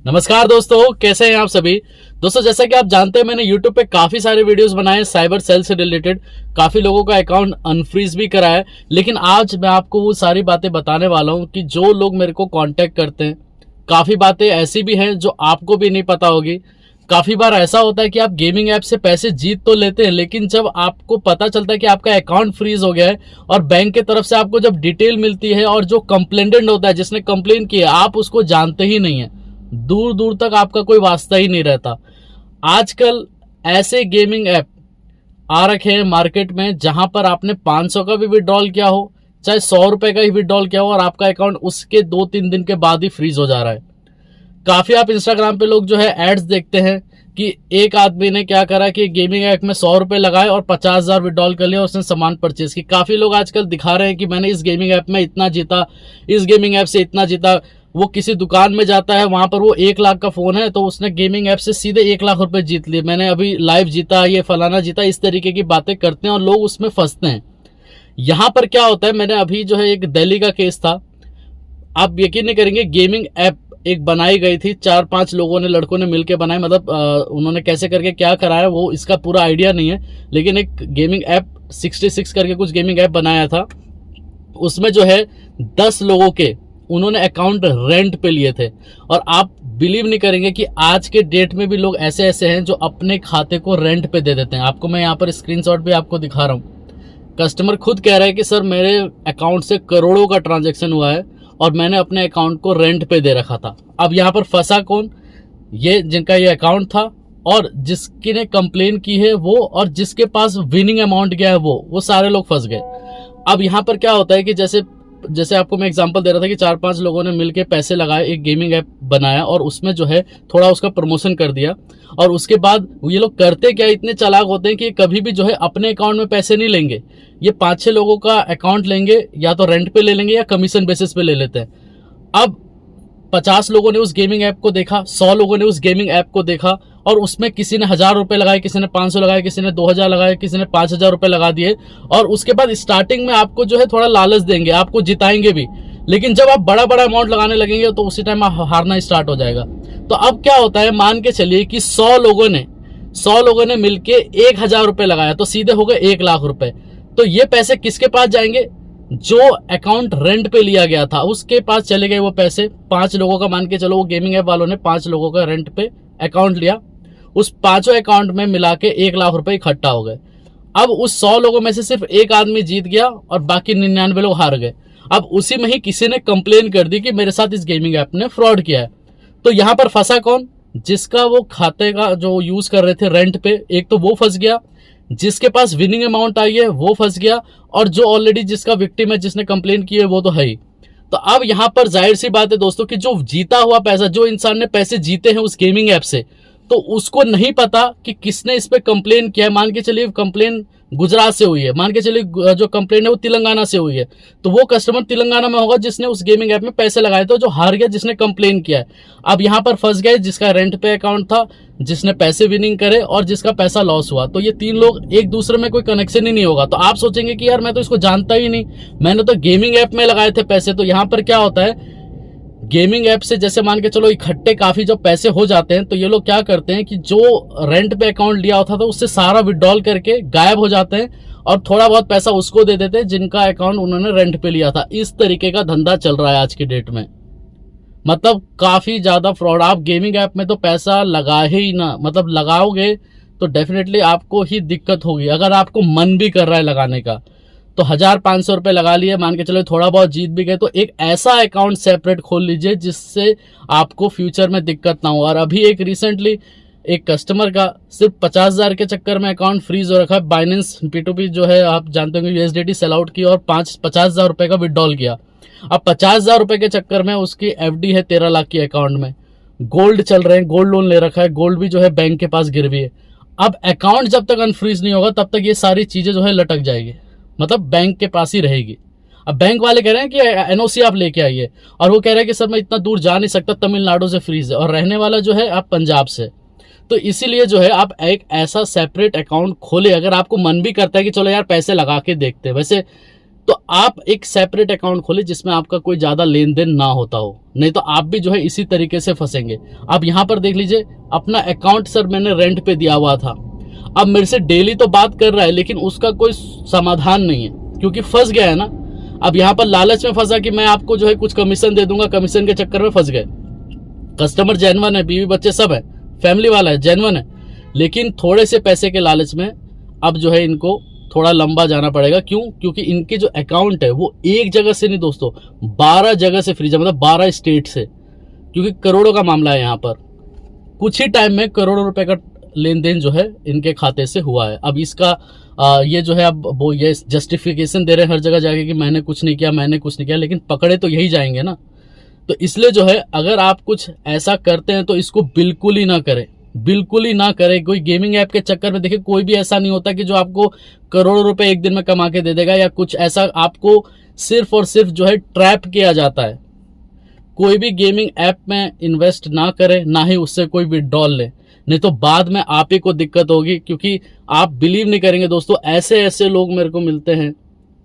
नमस्कार दोस्तों, कैसे हैं आप सभी। दोस्तों, जैसा कि आप जानते हैं मैंने YouTube पे काफी सारे वीडियोस बनाए हैं साइबर सेल से रिलेटेड। काफी लोगों का अकाउंट अनफ्रीज भी करा है। लेकिन आज मैं आपको वो सारी बातें बताने वाला हूं कि जो लोग मेरे को कांटेक्ट करते हैं, काफी बातें ऐसी भी हैं जो आपको भी नहीं पता होगी। काफी बार ऐसा होता है कि आप गेमिंग ऐप से पैसे जीत तो लेते हैं, लेकिन जब आपको पता चलता है कि आपका अकाउंट फ्रीज हो गया है और बैंक की तरफ से आपको जब डिटेल मिलती है और जो कंप्लेनेंट होता है, जिसने कंप्लेन किया, आप उसको जानते ही नहीं है। दूर दूर तक आपका कोई वास्ता ही नहीं रहता। आजकल ऐसे गेमिंग ऐप आ रखे हैं मार्केट में जहां पर आपने 500 का भी विड्रॉल किया हो, चाहे 100 रुपए का ही विड्रॉल किया हो, और आपका अकाउंट उसके 2-3 दिन के बाद ही फ्रीज हो जा रहा है। काफी आप इंस्टाग्राम पे लोग जो है एड्स देखते हैं कि एक आदमी ने क्या करा कि गेमिंग ऐप में 100 रुपए लगाए और 50,000 विड्रॉल कर लिया और उसने सामान परचेज की। काफी लोग आजकल दिखा रहे हैं कि मैंने इस गेमिंग ऐप में इतना जीता, इस गेमिंग ऐप से इतना जीता। वो किसी दुकान में जाता है, वहां पर वो 1 लाख का फोन है तो उसने गेमिंग ऐप से सीधे 1 लाख रुपए जीत लिए। मैंने अभी लाइव जीता, ये फलाना जीता, इस तरीके की बातें करते हैं और लोग उसमें फंसते हैं। यहां पर क्या होता है, मैंने अभी जो है एक दिल्ली का केस था। आप यकीन नहीं करेंगे, गेमिंग ऐप एक बनाई गई थी, 4-5 लोगों ने, लड़कों ने मिलकर बनाई। मतलब उन्होंने कैसे करके क्या कराया वो इसका पूरा आइडिया नहीं है, लेकिन एक गेमिंग ऐप 66 करके कुछ गेमिंग ऐप बनाया था। उसमें जो है 10 लोगों के उन्होंने अकाउंट रेंट पे लिए थे। और आप बिलीव नहीं करेंगे कि आज के डेट में भी लोग ऐसे ऐसे हैं जो अपने खाते को रेंट पे दे देते हैं। आपको मैं यहाँ पर स्क्रीनशॉट भी आपको दिखा रहा हूँ। कस्टमर खुद कह रहा है कि सर मेरे अकाउंट से करोड़ों का ट्रांजैक्शन हुआ है और मैंने अपने अकाउंट को रेंट पे दे रखा था। अब यहाँ पर फंसा कौन? ये जिनका ये अकाउंट था और जिसकी ने कंप्लेन की है वो, और जिसके पास विनिंग अमाउंट गया है वो सारे लोग फंस गए। अब यहाँ पर क्या होता है कि जैसे आपको मैं एग्जांपल दे रहा था कि 4-5 लोगों ने मिलके पैसे लगाए, एक गेमिंग ऐप बनाया और उसमें जो है थोड़ा उसका प्रमोशन कर दिया। और उसके बाद ये लोग करते क्या, इतने चालाक होते हैं कि कभी भी जो है अपने अकाउंट में पैसे नहीं लेंगे। ये 5-6 लोगों का अकाउंट लेंगे, या तो रेंट पे ले लेंगे या कमीशन बेसिस पे ले लेते हैं। अब 50 लोगों ने उस गेमिंग ऐप को देखा, 100 लोगों ने उस गेमिंग ऐप को देखा, और उसमें किसी ने 1000 रुपए लगाए, किसी ने 500 लगाए, किसी ने 2000 लगाए, किसी ने 5000 रुपए लगा दिए। और उसके बाद स्टार्टिंग में आपको जो है थोड़ा लालच देंगे, आपको जिताएंगे भी। लेकिन जब आप बड़ा बड़ा अमाउंट लगाने लगेंगे तो उसी टाइम हारना स्टार्ट हो जाएगा। तो अब क्या होता है, मान के चलिए कि 100 लोगों ने मिलके 1000 रुपए लगाया तो सीधे हो गए 1 लाख रुपए। तो ये पैसे किसके पास जाएंगे? जो अकाउंट रेंट पे लिया गया था उसके पास चले गए वो पैसे। 5 लोगों का मान के चलो, वो गेमिंग ऐप वालों ने 5 लोगों का रेंट पे अकाउंट लिया, उस 5 अकाउंट में मिला के 1 लाख रुपए इकट्ठा हो गए। अब उस 100 लोगों में से सिर्फ एक आदमी जीत गया और बाकी 99 लोग हार गए। अब उसी में ही किसी ने कंप्लेन कर दी कि मेरे साथ इस गेमिंग ऐप ने फ्रॉड किया है। तो यहां पर फंसा कौन? जिसका वो खाते का जो यूज कर रहे थे रेंट पे, एक तो वो फंस गया, जिसके पास विनिंग अमाउंट आई है वो फंस गया, और जो ऑलरेडी जिसका विक्टिम है, जिसने कंप्लेन की है, वो तो है ही। तो अब यहां पर जाहिर सी बात है दोस्तों कि जो जीता हुआ पैसा, जो इंसान ने पैसे जीते हैं उस गेमिंग ऐप से, तो उसको नहीं पता कि किसने इस पे कंप्लेन किया है। मान के चलिए कंप्लेन गुजरात से हुई है, मान के चलिए जो कंप्लेन है वो तेलंगाना से हुई है, तो वो कस्टमर तेलंगाना में होगा जिसने उस गेमिंग ऐप में पैसे लगाए थे, जो हार गया जिसने कंप्लेन किया है। अब यहां पर फंस गए जिसका रेंट पे अकाउंट था, जिसने पैसे विनिंग करे, और जिसका पैसा लॉस हुआ। तो ये 3 लोग एक दूसरे में कोई कनेक्शन ही नहीं होगा। तो आप सोचेंगे कि यार मैं तो इसको जानता ही नहीं, मैंने तो गेमिंग ऐप में लगाए थे पैसे। तो यहां पर क्या होता है, गेमिंग ऐप से जैसे मान के चलो इकट्ठे काफी जब पैसे हो जाते हैं तो ये लोग क्या करते हैं कि जो रेंट पे अकाउंट लिया होता था उससे सारा विड्रॉल करके गायब हो जाते हैं और थोड़ा बहुत पैसा उसको दे देते हैं जिनका अकाउंट उन्होंने रेंट पे लिया था। इस तरीके का धंधा चल रहा है आज की डेट में। मतलब काफी ज्यादा फ्रॉड। आप गेमिंग ऐप में तो पैसा लगाए ही ना, मतलब लगाओगे तो डेफिनेटली आपको ही दिक्कत होगी। अगर आपको मन भी कर रहा है लगाने का तो 1500 रुपए लगा लिए, मान के चलो थोड़ा बहुत जीत भी गए, तो एक ऐसा अकाउंट सेपरेट खोल लीजिए जिससे आपको फ्यूचर में दिक्कत ना हो। और अभी एक रिसेंटली एक कस्टमर का सिर्फ 50,000 के चक्कर में अकाउंट फ्रीज हो रखा है। बाइनेंस P2P जो है आप जानते होंगे, USDT सेल आउट की और 50,000 रुपए का विड्रॉल किया। अब 50,000 रुपए के चक्कर में उसकी FD है 13 लाख की अकाउंट में, गोल्ड चल रहे हैं, गोल्ड लोन ले रखा है, गोल्ड भी जो है बैंक के पास गिरवी है। अब अकाउंट जब तक अनफ्रीज नहीं होगा तब तक ये सारी चीजें जो है लटक जाएगी, मतलब बैंक के पास ही रहेगी। अब बैंक वाले कह रहे हैं कि NOC आप लेके आइए, और वो कह रहे हैं कि सर मैं इतना दूर जा नहीं सकता, तमिलनाडु से फ्रीज है, और रहने वाला जो है आप पंजाब से। तो इसीलिए जो है आप एक ऐसा सेपरेट अकाउंट खोले, अगर आपको मन भी करता है कि चलो यार पैसे लगा के देखते हैं। वैसे तो आप एक सेपरेट अकाउंट खोले जिसमें आपका कोई ज्यादा लेन देन ना होता हो, नहीं तो आप भी जो है इसी तरीके से फंसेंगे। अब यहाँ पर देख लीजिए, अपना अकाउंट सर मैंने रेंट पे दिया हुआ था, अब मेरे से डेली तो बात कर रहा है लेकिन उसका कोई समाधान नहीं है, क्योंकि फंस गया है ना। अब यहाँ पर लालच में फंसा कि मैं आपको जो है कुछ कमीशन दे दूंगा, कमीशन के चक्कर में फंस गए। कस्टमर जेन्युइन है, बीवी बच्चे सब है, फैमिली वाला है, जेन्युइन है, लेकिन थोड़े से पैसे के लालच में अब जो है इनको थोड़ा लंबा जाना पड़ेगा। क्यों? क्योंकि इनके जो अकाउंट है वो एक जगह से नहीं दोस्तों, 12 जगह से फ्रीज है, मतलब 12 स्टेट से, क्योंकि करोड़ों का मामला है यहाँ पर। कुछ ही टाइम में करोड़ों रुपए का लेन देन जो है इनके खाते से हुआ है। अब इसका ये जो है अब वो ये जस्टिफिकेशन दे रहे हैं हर जगह जाके कि मैंने कुछ नहीं किया, मैंने कुछ नहीं किया, लेकिन पकड़े तो यही जाएंगे ना। तो इसलिए जो है अगर आप कुछ ऐसा करते हैं तो इसको बिल्कुल ही ना करें, बिल्कुल ही ना करें। कोई गेमिंग ऐप के चक्कर में देखिए, कोई भी ऐसा नहीं होता कि जो आपको करोड़ों रुपए एक दिन में कमा के दे देगा या कुछ ऐसा। आपको सिर्फ और सिर्फ जो है ट्रैप किया जाता है। कोई भी गेमिंग ऐप में इन्वेस्ट ना करें, ना ही उससे कोई विड्रॉल ले, नहीं तो बाद में आप ही को दिक्कत होगी। क्योंकि आप बिलीव नहीं करेंगे दोस्तों, ऐसे ऐसे लोग मेरे को मिलते हैं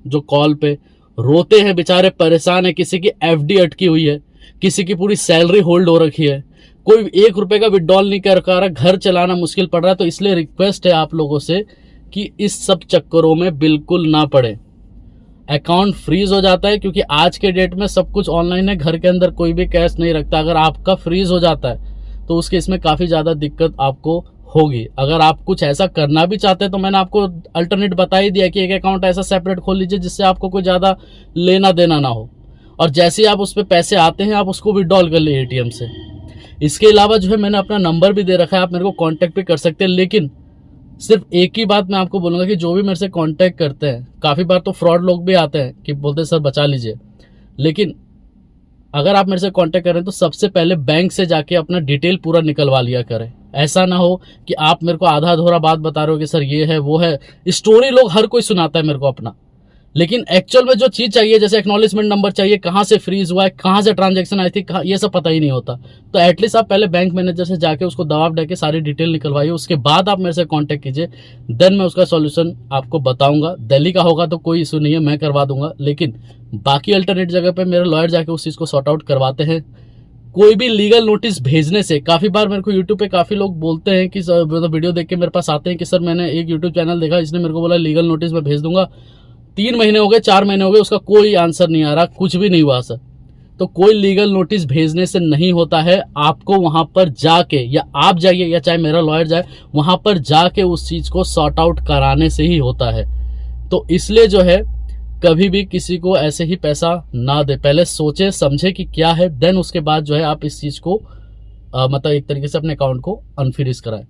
जो कॉल पे रोते हैं, बेचारे परेशान है, किसी की एफडी अटकी हुई है, किसी की पूरी सैलरी होल्ड हो रखी है, कोई 1 रुपए का विड्रॉल नहीं कर रहा, घर चलाना मुश्किल पड़ रहा है। तो इसलिए रिक्वेस्ट है आप लोगों से कि इस सब चक्करों में बिल्कुल ना पड़े। अकाउंट फ्रीज हो जाता है क्योंकि आज के डेट में सब कुछ ऑनलाइन है, घर के अंदर कोई भी कैश नहीं रखता। अगर आपका फ्रीज हो जाता है तो उसके इसमें काफी ज्यादा दिक्कत आपको होगी। अगर आप कुछ ऐसा करना भी चाहते हैं तो मैंने आपको अल्टरनेट बता ही दिया कि एक अकाउंट ऐसा सेपरेट खोल लीजिए जिससे आपको कोई ज्यादा लेना देना ना हो, और जैसे ही आप उस पर पैसे आते हैं आप उसको विड्रॉल कर लिए एटीएम से। इसके अलावा जो है मैंने अपना नंबर भी दे रखा है, आप मेरे को कांटेक्ट भी कर सकते हैं। लेकिन सिर्फ एक ही बात मैं आपको बोलूंगा कि जो भी मेरे से कांटेक्ट करते हैं, काफी बार तो फ्रॉड लोग भी आते हैं कि बोलते हैं सर बचा लीजिए, लेकिन अगर आप मेरे से कांटेक्ट करें तो सबसे पहले बैंक से जाके अपना डिटेल पूरा निकलवा लिया करें। ऐसा ना हो कि आप मेरे को आधा अधूरा बात बता रहे हो कि सर ये है वो है। स्टोरी लोग हर कोई सुनाता है मेरे को अपना, लेकिन एक्चुअल में जो चीज चाहिए, जैसे एक्नॉलेजमेंट नंबर चाहिए, कहाँ से फ्रीज हुआ है, कहाँ से ट्रांजैक्शन आई थी, ये सब पता ही नहीं होता। तो एटलीस्ट आप पहले बैंक मैनेजर से जाके उसको दबाव दे के सारी डिटेल निकलवाइए, उसके बाद आप मेरे से कांटेक्ट कीजिए, देन मैं उसका सॉल्यूशन आपको बताऊंगा। दिल्ली का होगा तो कोई इशू नहीं है, मैं करवा दूंगा, लेकिन बाकी अल्टरनेट जगह पे मेरे लॉयर जाके उस चीज को सॉर्ट आउट करवाते हैं। कोई भी लीगल नोटिस भेजने से, काफी बार मेरे को यूट्यूब पे काफी लोग बोलते हैं कि मतलब वीडियो देख के मेरे पास आते हैं कि सर मैंने एक यूट्यूब चैनल देखा, इसने मेरे को बोला लीगल नोटिस मैं भेज दूंगा। 3 महीने हो गए, 4 महीने हो गए, उसका कोई आंसर नहीं आ रहा, कुछ भी नहीं हुआ सर। तो कोई लीगल नोटिस भेजने से नहीं होता है, आपको वहां पर जाके, या आप जाइए या चाहे मेरा लॉयर जाए, वहां पर जाके उस चीज को सॉर्ट आउट कराने से ही होता है। तो इसलिए जो है कभी भी किसी को ऐसे ही पैसा ना दे, पहले सोचे समझे कि क्या है, देन उसके बाद जो है आप इस चीज को मतलब एक तरीके से अपने अकाउंट को अनफ्रीज कराएं।